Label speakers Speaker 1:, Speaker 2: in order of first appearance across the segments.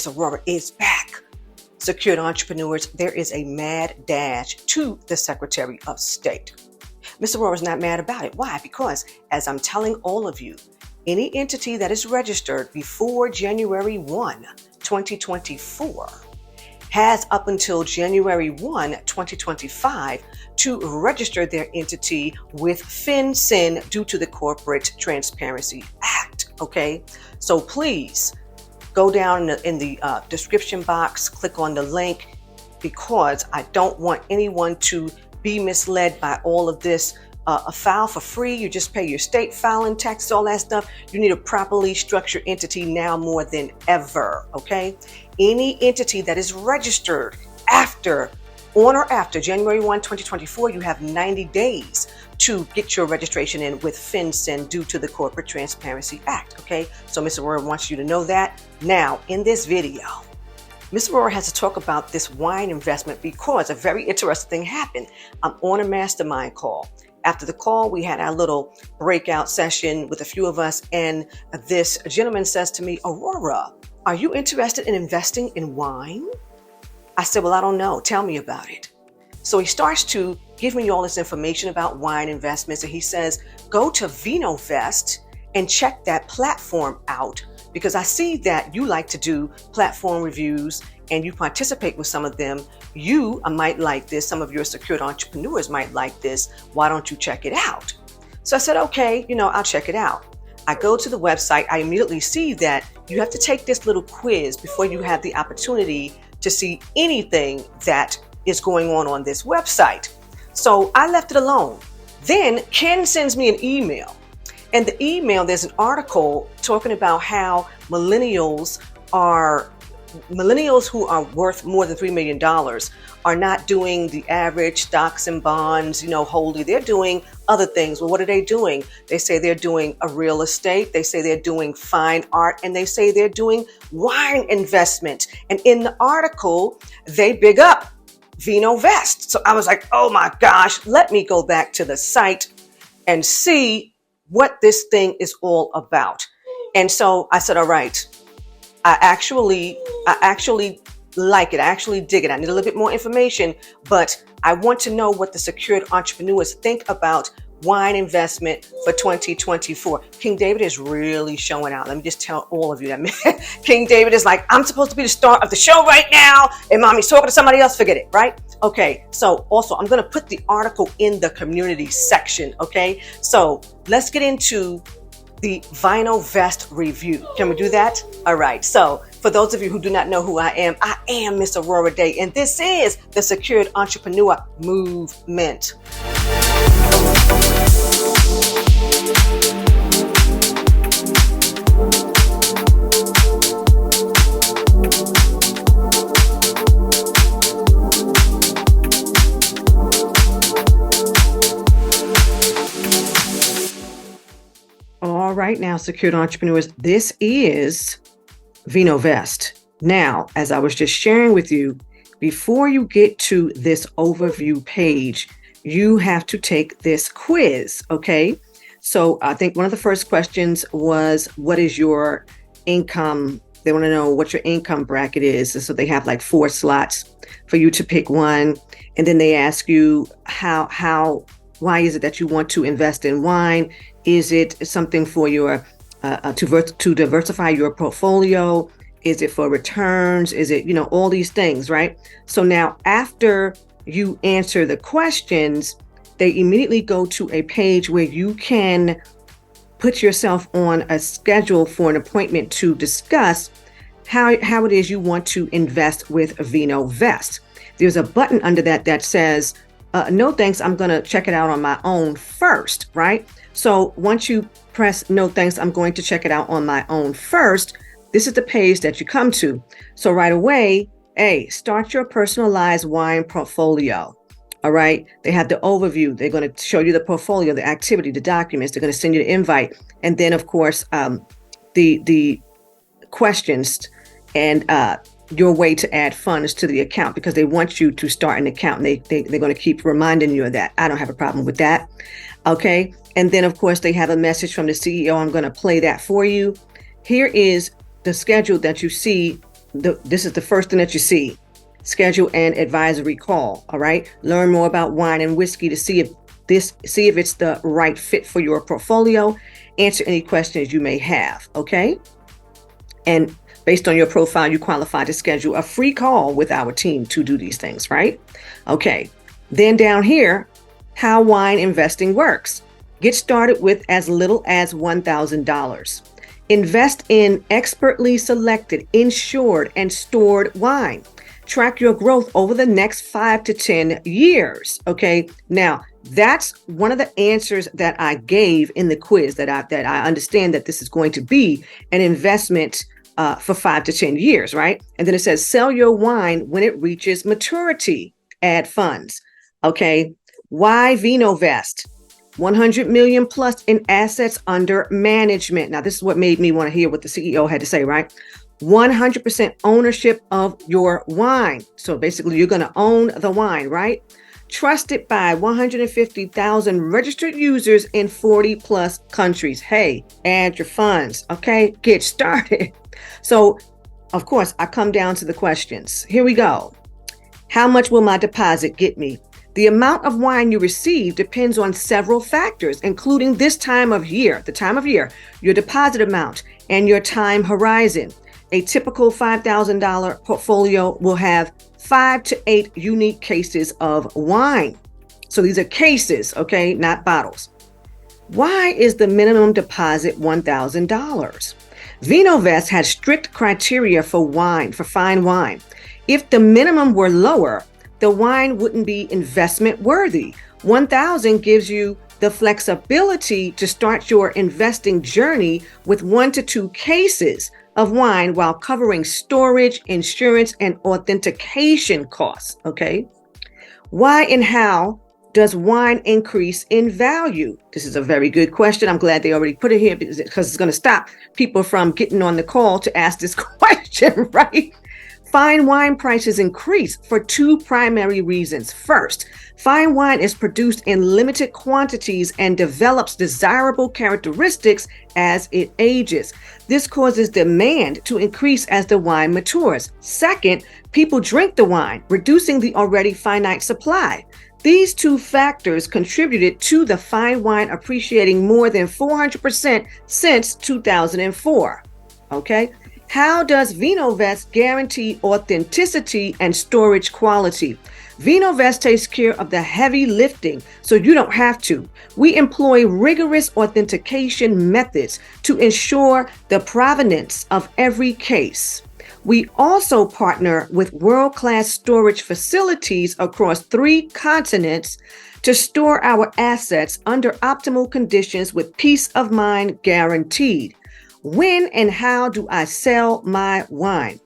Speaker 1: Miss Aurorah is back. Secured entrepreneurs, there is a mad dash to the Secretary of State. Miss Aurorah is not mad about it. Why? Because, as I'm telling all of you, any entity that is registered before January 1, 2024, has up until January 1, 2025 to register their entity with FinCEN due to the Corporate Transparency Act. Okay, so please go down in the description box, click on the link, because I don't want anyone to be misled by all of this. A file for free, you just pay your state filing taxes, all that stuff. You need a properly structured entity now more than ever, okay? Any entity that is registered on or after January 1, 2024, you have 90 days to get your registration in with FinCEN due to the Corporate Transparency Act, okay? So Ms. Aurorah wants you to know that. Now, in this video, Ms. Aurorah has to talk about this wine investment because a very interesting thing happened. I'm on a mastermind call. After the call, we had our little breakout session with a few of us, and this gentleman says to me, Aurorah, are you interested in investing in wine? I said, well, I don't know. Tell me about it. So he starts to give me all this information about wine investments, and he says, go to Vinovest and check that platform out, because I see that you like to do platform reviews and you participate with some of them. You might like this. Some of your secured entrepreneurs might like this. Why don't you check it out? So I said, okay, I'll check it out. I go to the website. I immediately see that you have to take this little quiz before you have the opportunity to see anything that is going on this website. So I left it alone. Then Ken sends me an email. And the email, there's an article talking about how millennials who are worth more than $3 million are not doing the average stocks and bonds, wholly. They're doing other things. Well, what are they doing? They say they're doing a real estate. They say they're doing fine art, and they say they're doing wine investment. And in the article, they big up Vinovest. So I was like, oh my gosh, let me go back to the site and see what this thing is all about. And so I said, all right, I actually like it. I actually dig it. I need a little bit more information, but I want to know what the secured entrepreneurs think about wine investment for 2024. King David is really showing out. Let me just tell all of you that King David is like, I'm supposed to be the star of the show right now, and mommy's talking to somebody else. Forget it, right? Okay, so also I'm going to put the article in the community section, okay? So let's get into the Vinovest review. Can we do that? All right, so for those of you who do not know who I am Miss Aurorah Dey, and this is the Secured Entrepreneur Movement. All right, now, secured entrepreneurs, this is Vinovest. Now, as I was just sharing with you, before you get to this overview page, you have to take this quiz, okay? So I think one of the first questions was, what is your income? They want to know what your income bracket is. And so they have like 4 slots for you to pick one. And then they ask you why is it that you want to invest in wine? Is it something for your to diversify your portfolio? Is it for returns? Is it, all these things, right? So now after you answer the questions, they immediately go to a page where you can put yourself on a schedule for an appointment to discuss how it is you want to invest with Vinovest. There's a button under that says, no thanks, I'm going to check it out on my own first, right? So once you press no thanks, I'm going to check it out on my own first, this is the page that you come to. So right away, start your personalized wine portfolio. All right. They have the overview. They're going to show you the portfolio, the activity, the documents. They're going to send you the invite. And then, of course, the questions and your way to add funds to the account, because they want you to start an account. And they're going to keep reminding you of that. I don't have a problem with that. OK. And then, of course, they have a message from the CEO. I'm going to play that for you. Here is the schedule that you see this is the first thing that you see. Schedule an advisory call. All right. Learn more about wine and whiskey to see if it's the right fit for your portfolio. Answer any questions you may have. Okay. And based on your profile, you qualify to schedule a free call with our team to do these things, right? Okay. Then down here, how wine investing works. Get started with as little as $1,000. Invest in expertly selected, insured, and stored wine. Track your growth over the next 5 to 10 years. Okay. Now, that's one of the answers that I gave in the quiz, that I understand that this is going to be an investment for 5 to 10 years, right? And then it says, sell your wine when it reaches maturity. Add funds. Okay. Why Vinovest? 100 million plus in assets under management. Now, this is what made me want to hear what the CEO had to say, right? 100% ownership of your wine. So basically, you're going to own the wine, right? Trusted by 150,000 registered users in 40 plus countries. Hey, add your funds. Okay, get started. So, of course, I come down to the questions. Here we go. How much will my deposit get me? The amount of wine you receive depends on several factors, including the time of year, your deposit amount, and your time horizon. A typical $5,000 portfolio will have 5 to 8 unique cases of wine. So these are cases, okay, not bottles. Why is the minimum deposit $1,000? Vinovest has strict criteria for fine wine. If the minimum were lower, the wine wouldn't be investment worthy. 1,000 gives you the flexibility to start your investing journey with 1 to 2 cases of wine while covering storage, insurance, and authentication costs. Okay. Why and how does wine increase in value? This is a very good question. I'm glad they already put it here because it's going to stop people from getting on the call to ask this question, right? Fine wine prices increase for 2 primary reasons. First, fine wine is produced in limited quantities and develops desirable characteristics as it ages. This causes demand to increase as the wine matures. Second, people drink the wine, reducing the already finite supply. These 2 factors contributed to the fine wine appreciating more than 400% since 2004. Okay. How does Vinovest guarantee authenticity and storage quality? Vinovest takes care of the heavy lifting, so you don't have to. We employ rigorous authentication methods to ensure the provenance of every case. We also partner with world-class storage facilities across 3 continents to store our assets under optimal conditions with peace of mind guaranteed. When and how do I sell my wine?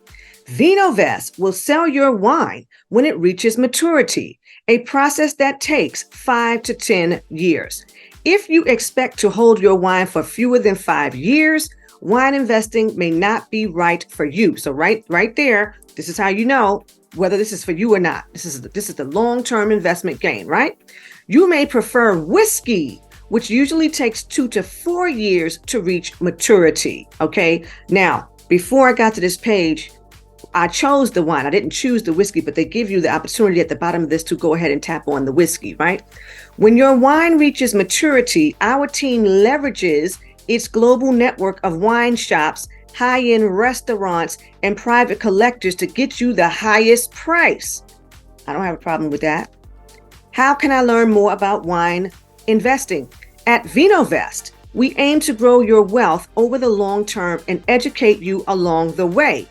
Speaker 1: Vinovest will sell your wine when it reaches maturity, a process that takes 5 to 10 years. If you expect to hold your wine for fewer than 5 years, wine investing may not be right for you. So right there, this is how you know whether this is for you or not. This is the long-term investment gain, right? You may prefer whiskey, which usually takes 2 to 4 years to reach maturity. Okay. Now, before I got to this page, I chose the wine. I didn't choose the whiskey, but they give you the opportunity at the bottom of this to go ahead and tap on the whiskey, right? When your wine reaches maturity, our team leverages its global network of wine shops, high-end restaurants, and private collectors to get you the highest price. I don't have a problem with that. How can I learn more about wine investing? At Vinovest, we aim to grow your wealth over the long term and educate you along the way.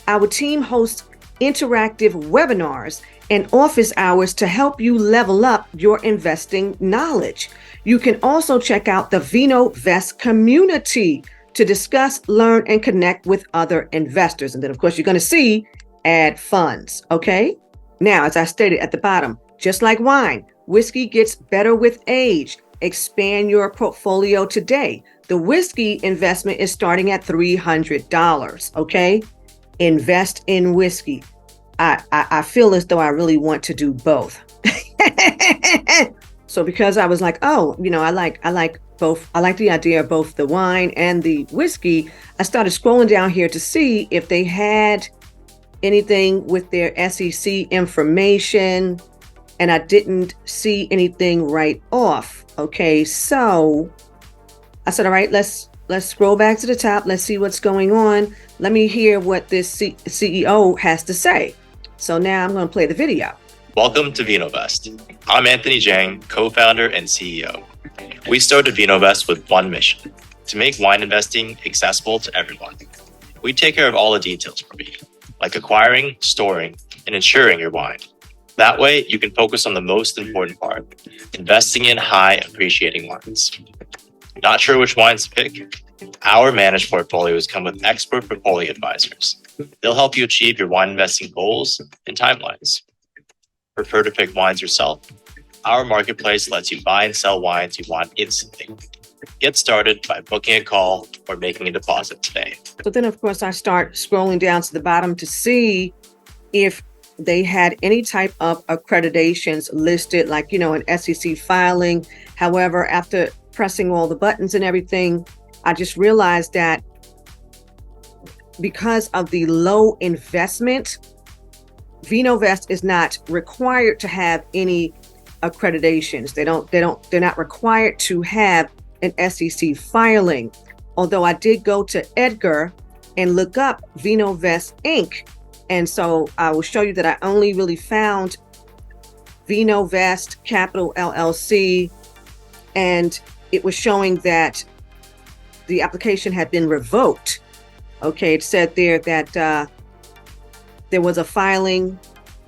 Speaker 1: Our team hosts interactive webinars and office hours to help you level up your investing knowledge. You can also check out the Vinovest community to discuss, learn, and connect with other investors. And then, of course, you're going to see add funds. Okay. Now, as I stated at the bottom, just like wine, whiskey gets better with age. Expand your portfolio today. The whiskey investment is starting at $300. Okay. Invest in whiskey. I feel as though I really want to do both. So because I was like, oh, I like both. I like the idea of both the wine and the whiskey. I started scrolling down here to see if they had anything with their SEC information, and I didn't see anything right off. Okay, so I said, all right, let's scroll back to the top. Let's see what's going on. Let me hear what this CEO has to say. So now I'm going to play the video.
Speaker 2: Welcome to Vinovest. I'm Anthony Jang, co-founder and CEO. We started Vinovest with one mission: to make wine investing accessible to everyone. We take care of all the details for you, like acquiring, storing, and insuring your wine. That way, you can focus on the most important part: investing in high appreciating wines. Not sure which wines to pick? Our managed portfolios come with expert portfolio advisors. They'll help you achieve your wine investing goals and timelines. Prefer to pick wines yourself? Our marketplace lets you buy and sell wines you want instantly. Get started by booking a call or making a deposit today.
Speaker 1: So then, of course, I start scrolling down to the bottom to see if they had any type of accreditations listed, like, an SEC filing. However, after pressing all the buttons and everything, I just realized that because of the low investment, Vinovest is not required to have any accreditations. They're not required to have an SEC filing. Although I did go to Edgar and look up Vinovest Inc. And so I will show you that I only really found Vinovest Capital LLC, and it was showing that the application had been revoked. Okay, it said there that there was a filing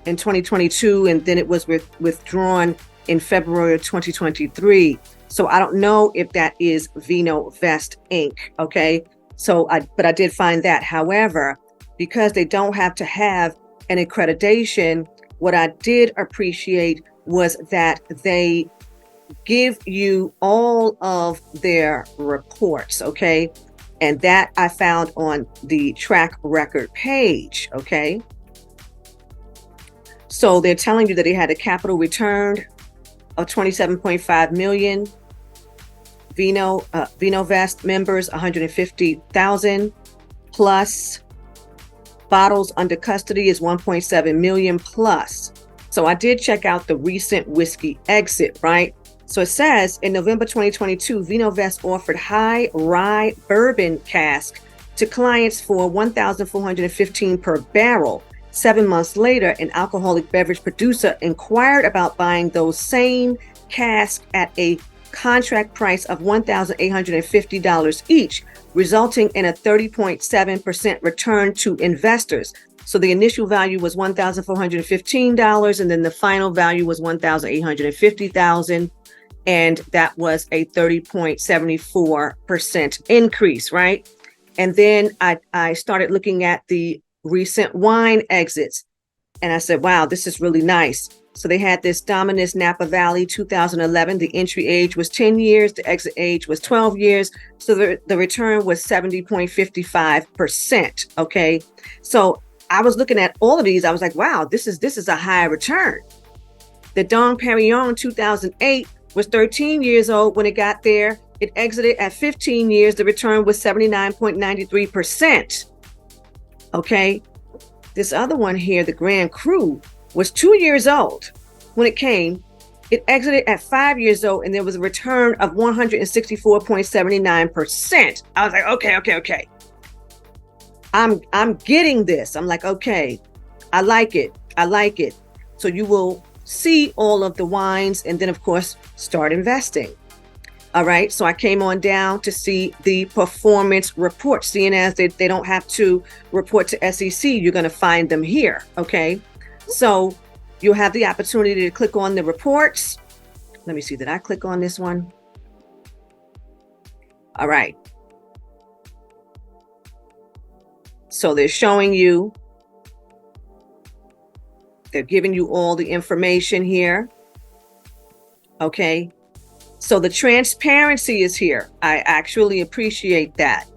Speaker 1: in 2022, and then it was withdrawn in February of 2023. So I don't know if that is Vinovest Inc. Okay, but I did find that. However, because they don't have to have an accreditation, what I did appreciate was that they give you all of their reports, okay? And that I found on the track record page, okay? So they're telling you that they had a capital return of 27.5 million. Vinovest members, 150,000 plus. Bottles under custody is 1.7 million plus. So I did check out the recent whiskey exit, right? So it says in November 2022, Vinovest offered high rye bourbon cask to clients for $1,415 per barrel. 7 months later, an alcoholic beverage producer inquired about buying those same casks at a contract price of $1,850 each, resulting in a 30.7% return to investors. So the initial value was $1,415, and then the final value was $1,850,000. And that was a 30.74% increase, right? And then I started looking at the recent wine exits, and I said, wow, this is really nice. So they had this Dominus Napa Valley 2011. The entry age was 10 years. The exit age was 12 years. So the return was 70.55%. Okay. So I was looking at all of these. I was like, wow, this is a high return. The Dom Perignon 2008 was 13 years old when it got there. It exited at 15 years. The return was 79.93%. Okay. This other one here, the Grand Cru, was 2 years old when it came. It exited at 5 years old, and there was a return of 164.79%. I was like, okay. I'm getting this. I'm like, okay, I like it. So you will see all of the wines and then, of course, start investing. All right. So I came on down to see the performance report. Seeing as they don't have to report to SEC, you're going to find them here. Okay. So you'll have the opportunity to click on the reports. Let me see. Did I click on this one? All right. So they're showing you, they're giving you all the information here. Okay. So the transparency is here. I actually appreciate that.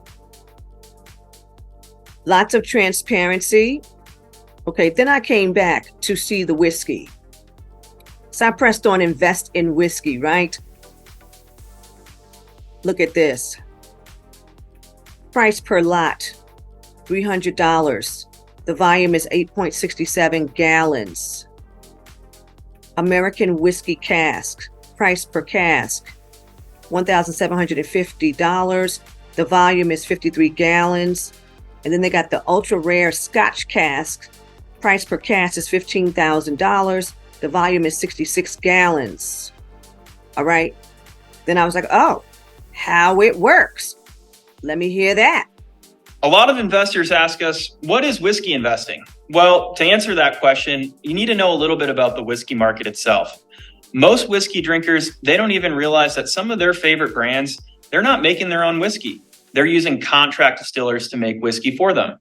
Speaker 1: Lots of transparency. Okay, then I came back to see the whiskey. So I pressed on invest in whiskey, right? Look at this. Price per lot, $300. The volume is 8.67 gallons. American whiskey cask, price per cask, $1,750. The volume is 53 gallons. And then they got the ultra rare Scotch cask. Price per cask is $15,000. The volume is 66 gallons. All right. Then I was like, oh, how it works. Let me hear that.
Speaker 3: A lot of investors ask us, what is whiskey investing? Well, to answer that question, you need to know a little bit about the whiskey market itself. Most whiskey drinkers, they don't even realize that some of their favorite brands, they're not making their own whiskey. They're using contract distillers to make whiskey for them.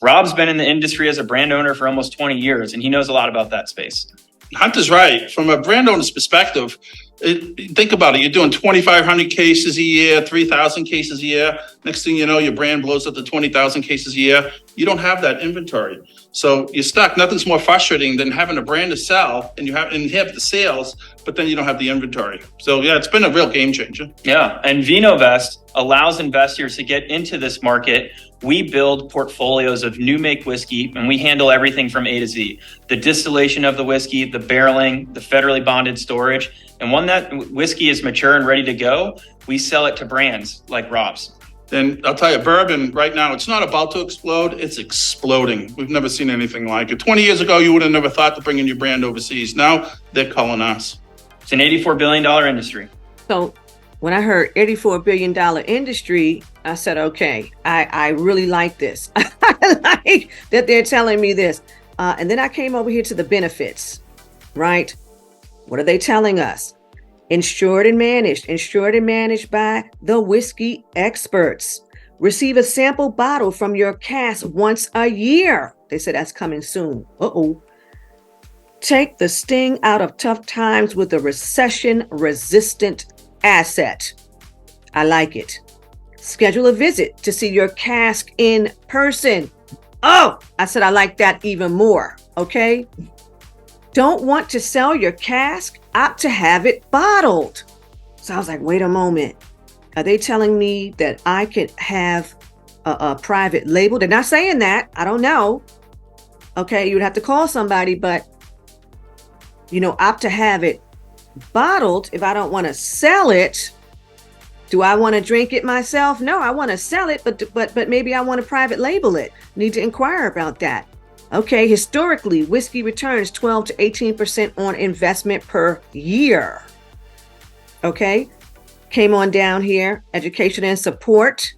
Speaker 3: Rob's been in the industry as a brand owner for almost 20 years, and he knows a lot about that space.
Speaker 4: Hunter's right. From a brand owner's perspective, think about it. You're doing 2,500 cases a year, 3,000 cases a year. Next thing you know, your brand blows up to 20,000 cases a year. You don't have that inventory. So you're stuck. Nothing's more frustrating than having a brand to sell and you have the sales, but then you don't have the inventory. So yeah, it's been a real game changer.
Speaker 3: Yeah, and Vinovest allows investors to get into this market. We build portfolios of new make whiskey, and we handle everything from A to Z. The distillation of the whiskey, the barreling, the federally bonded storage. And when that whiskey is mature and ready to go, we sell it to brands like Rob's.
Speaker 4: And I'll tell you, bourbon right now, it's not about to explode, it's exploding. We've never seen anything like it. 20 years ago, you would have never thought to bring in your brand overseas. Now they're calling us.
Speaker 3: It's an $84 billion industry.
Speaker 1: So when I heard $84 billion industry, I said, okay, I really like this. I like that they're telling me this. And then I came over here to the benefits, right? What are they telling us? Insured and managed by the whiskey experts. Receive a sample bottle from your cask once a year. They said that's coming soon. Uh-oh. Take the sting out of tough times with a recession-resistant asset. I like it. Schedule a visit to see your cask in person. Oh, I said I like that even more. Okay. Don't want to sell your cask? Opt to have it bottled. So I was like, wait a moment. Are they telling me that I could have a private label? They're not saying that. I don't know. Okay, you would have to call somebody, but opt to have it bottled. If I don't want to sell it, do I want to drink it myself? No, I want to sell it, but maybe I want to private label it. Need to inquire about that. Okay, historically, whiskey returns 12 to 18% on investment per year. Okay, came on down here, education and support.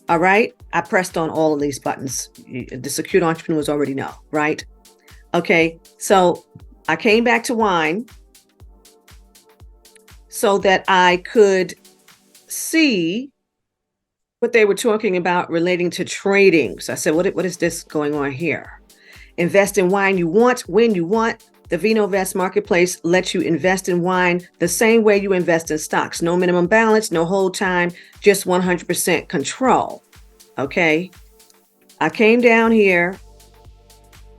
Speaker 1: All right, I pressed on all of these buttons. The secured entrepreneurs already know, right? Okay, so I came back to wine so that I could see what they were talking about relating to trading. So I said, what is this going on here? Invest in wine you want, when you want. The Vinovest marketplace lets you invest in wine the same way you invest in stocks. No minimum balance, no hold time, just 100% control. Okay. I came down here.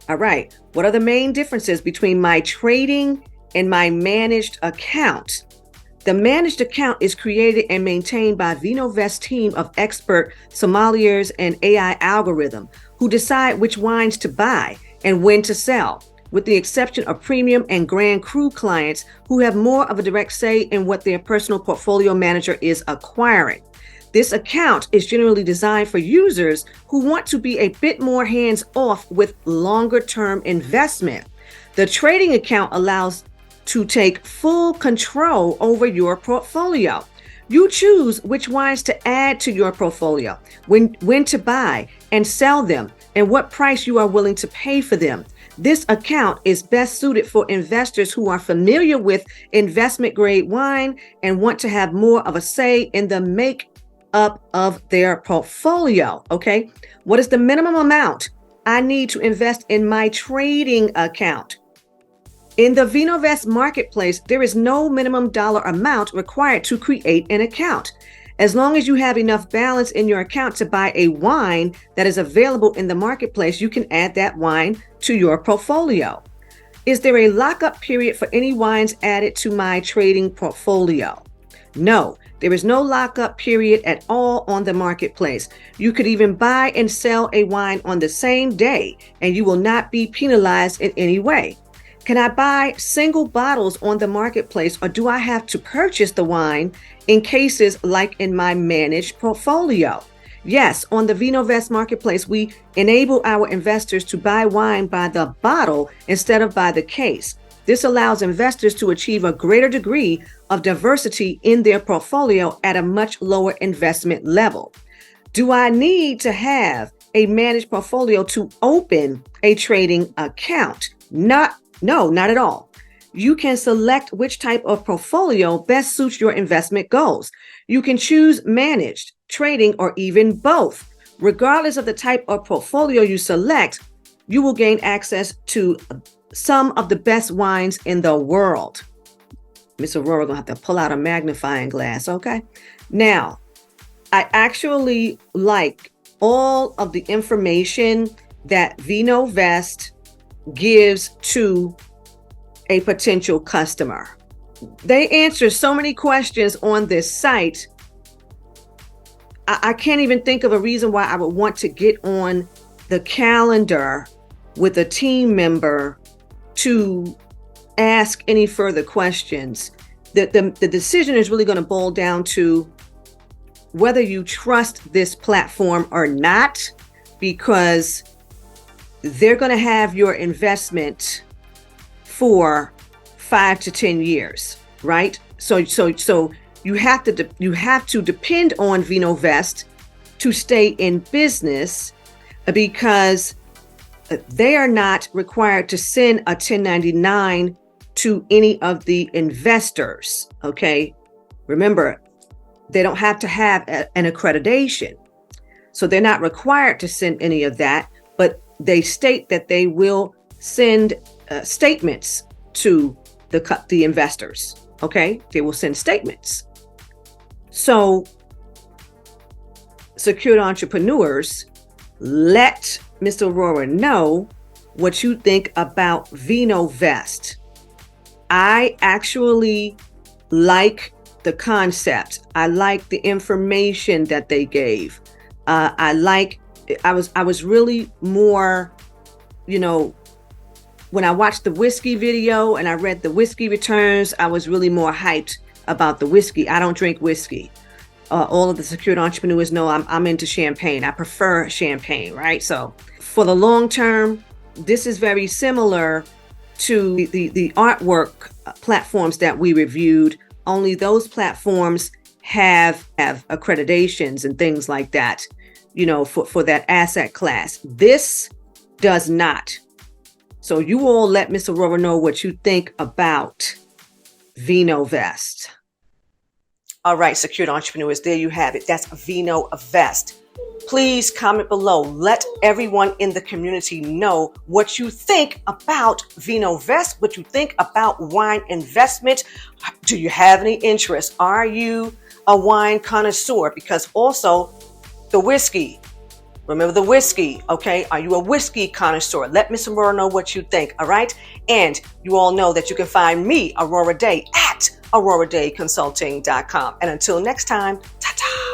Speaker 1: All right. What are the main differences between my trading and my managed account? The managed account is created and maintained by Vinovest team of expert sommeliers and AI algorithm who decide which wines to buy and when to sell, with the exception of premium and Grand Cru clients who have more of a direct say in what their personal portfolio manager is acquiring. This account is generally designed for users who want to be a bit more hands-off with longer-term investment. The trading account allows to take full control over your portfolio. You choose which wines to add to your portfolio, when to buy and sell them, and what price you are willing to pay for them. This account is best suited for investors who are familiar with investment grade wine and want to have more of a say in the makeup of their portfolio. Okay, what is the minimum amount I need to invest in my trading account? In the Vinovest marketplace, there is no minimum dollar amount required to create an account. As long as you have enough balance in your account to buy a wine that is available in the marketplace, you can add that wine to your portfolio. Is there a lockup period for any wines added to my trading portfolio? No, There is no lockup period at all on the marketplace. You could even buy and sell a wine on the same day, and you will not be penalized in any way. Can I buy single bottles on the marketplace, or do I have to purchase the wine in cases like in my managed portfolio? Yes, on the Vinovest marketplace, we enable our investors to buy wine by the bottle instead of by the case. This allows investors to achieve a greater degree of diversity in their portfolio at a much lower investment level. Do I need to have a managed portfolio to open a trading account? No, not at all. You can select which type of portfolio best suits your investment goals. You can choose managed, trading, or even both. Regardless of the type of portfolio you select, you will gain access to some of the best wines in the world. Miss Aurorah gonna have to pull out a magnifying glass, okay? Now, I actually like all of the information that Vinovest gives to a potential customer. They answer so many questions on this site. I can't even think of a reason why I would want to get on the calendar with a team member to ask any further questions. The decision is really going to boil down to whether you trust this platform or not, because they're going to have your investment for 5 to 10 years, right? So you have to depend on Vinovest to stay in business, because they are not required to send a 1099 to any of the investors, okay? Remember, they don't have to have an accreditation. So they're not required to send any of that, but they state that they will send statements to the investors, okay? They will send statements. So, secured entrepreneurs, let Mr. Aurorah know what you think about Vinovest. I actually like the concept. I like the information that they gave. I was really more, when I watched the whiskey video and I read the whiskey returns, I was really more hyped about the whiskey. I don't drink whiskey. All of the secured entrepreneurs know I'm into champagne. I prefer champagne, right? So for the long term, this is very similar to the artwork platforms that we reviewed. Only those platforms have accreditations and things like that, for that asset class. This does not. So you all let Mr. Aurorah know what you think about Vinovest. All right, secured entrepreneurs, there you have it. That's Vinovest. Please comment below. Let everyone in the community know what you think about Vinovest, what you think about wine investment. Do you have any interest? Are you a wine connoisseur? Because also the whiskey. Remember the whiskey, okay? Are you a whiskey connoisseur? Let Miss Aurorah know what you think, all right? And you all know that you can find me, Aurorah Dey, at AurorahDayConsulting.com. And until next time, ta-ta!